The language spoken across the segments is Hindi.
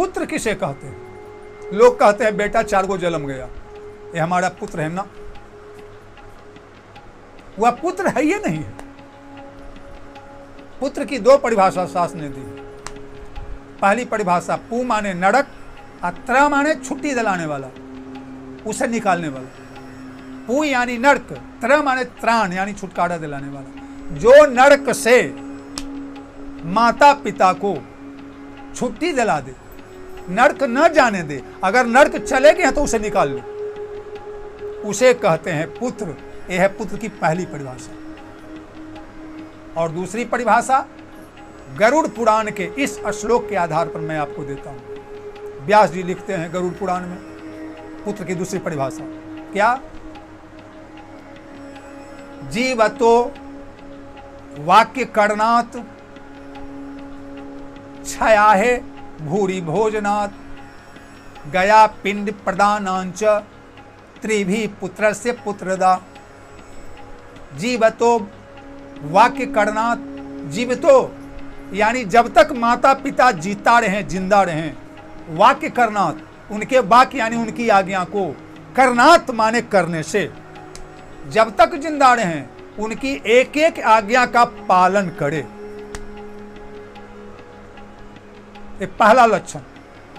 पुत्र किसे कहते हैं? लोग कहते हैं बेटा 4 गो जन्म गया, ये हमारा पुत्र है ना। वह पुत्र है ये नहीं है। पुत्र की 2 परिभाषा शास्त्र ने दी। पहली परिभाषा पू माने नरक, और त्र माने छुट्टी दिलाने वाला, उसे निकालने वाला। पू यानी नरक, त्र माने त्राण यानी छुटकारा दिलाने वाला। जो नरक से माता पिता को छुट्टी दिला दे, नरक न जाने दे, अगर नरक चले गए तो उसे निकाल लो, उसे कहते हैं पुत्र। यह है पुत्र की पहली परिभाषा। और दूसरी परिभाषा गरुड़ पुराण के इस श्लोक के आधार पर मैं आपको देता हूं। व्यास जी लिखते हैं गरुड़ पुराण में पुत्र की दूसरी परिभाषा क्या? जीवतो वाक्य करणात् छयाहे भूरि भोजनात् गया पिंड प्रदानांच त्रिभी पुत्रस्य पुत्रदा। जीवतो वाक्य करणात्, जीवतो यानी जब तक माता पिता जीता रहे, जिंदा रहे, वाक्य करणात् उनके वाक्य यानी उनकी आज्ञा को, करणात् माने करने से, जब तक जिंदा रहे उनकी एक एक आज्ञा का पालन करे। ये पहला लक्षण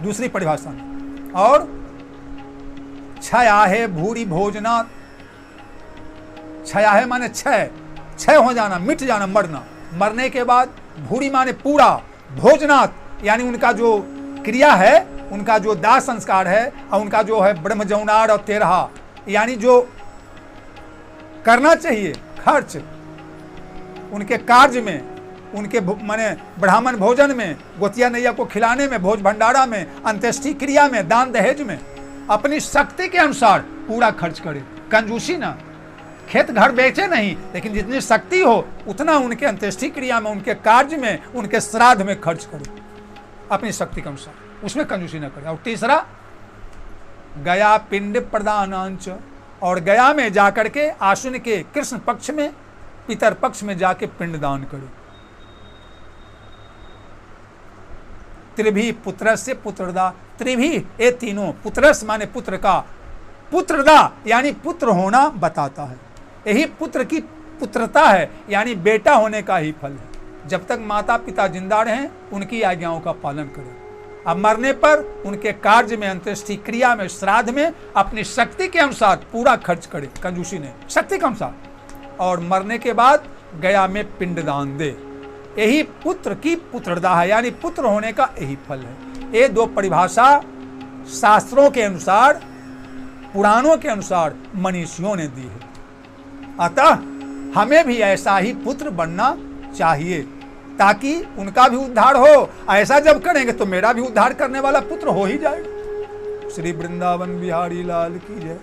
दूसरी परिभाषा में। और क्षयाहे भूरि भोजनात्, क्षयाहे माने क्षय, क्षय हो जाना, मिट जाना, मरना। मरने के बाद भूरि माने पूरा, भोजनात् यानी उनका जो क्रिया है, उनका जो दाह संस्कार है, और उनका जो है ब्रह्मजौनार और तेरहा यानी जो करना चाहिए खर्च उनके कार्य में, उनके माने ब्राह्मण भोजन में, गोतिया नैया को खिलाने में, भोज भंडारा में, अंत्येष्टि क्रिया में, दान दहेज में, अपनी शक्ति के अनुसार पूरा खर्च करे। कंजूसी ना, खेत घर बेचे नहीं, लेकिन जितनी शक्ति हो उतना उनके अंत्येष्टि क्रिया में, उनके कार्य में, उनके श्राद्ध में खर्च करे अपनी शक्ति के अनुसार, उसमें कंजूसी न करे। और तीसरा गया पिंड प्रदानांच, और गया में जाकर के आश्विन के कृष्ण पक्ष में, पितर पक्ष में जाके पिंड दान करे। त्रिभी पुत्रस्य पुत्रदा, त्रिभी ये तीनों, पुत्रस माने पुत्र का, पुत्रदा यानी पुत्र होना बताता है। यही पुत्र की पुत्रता है, यानी बेटा होने का ही फल है। जब तक माता पिता जिंदा रहें उनकी आज्ञाओं का पालन करें, अब मरने पर उनके कार्य में, अंत्येष्टि क्रिया में, श्राद्ध में अपनी शक्ति के अनुसार पूरा खर्च करे, कंजूसी ने, शक्ति के अनुसार। और मरने के बाद गया में पिंडदान दे। यही पुत्र की पुत्रदा है, यानी पुत्र होने का यही फल है। ये 2 परिभाषा शास्त्रों के अनुसार, पुराणों के अनुसार मनीषियों ने दी है। अतः हमें भी ऐसा ही पुत्र बनना चाहिए, ताकि उनका भी उद्धार हो। ऐसा जब करेंगे तो मेरा भी उद्धार करने वाला पुत्र हो ही जाएगा। श्री वृंदावन बिहारी लाल की जय।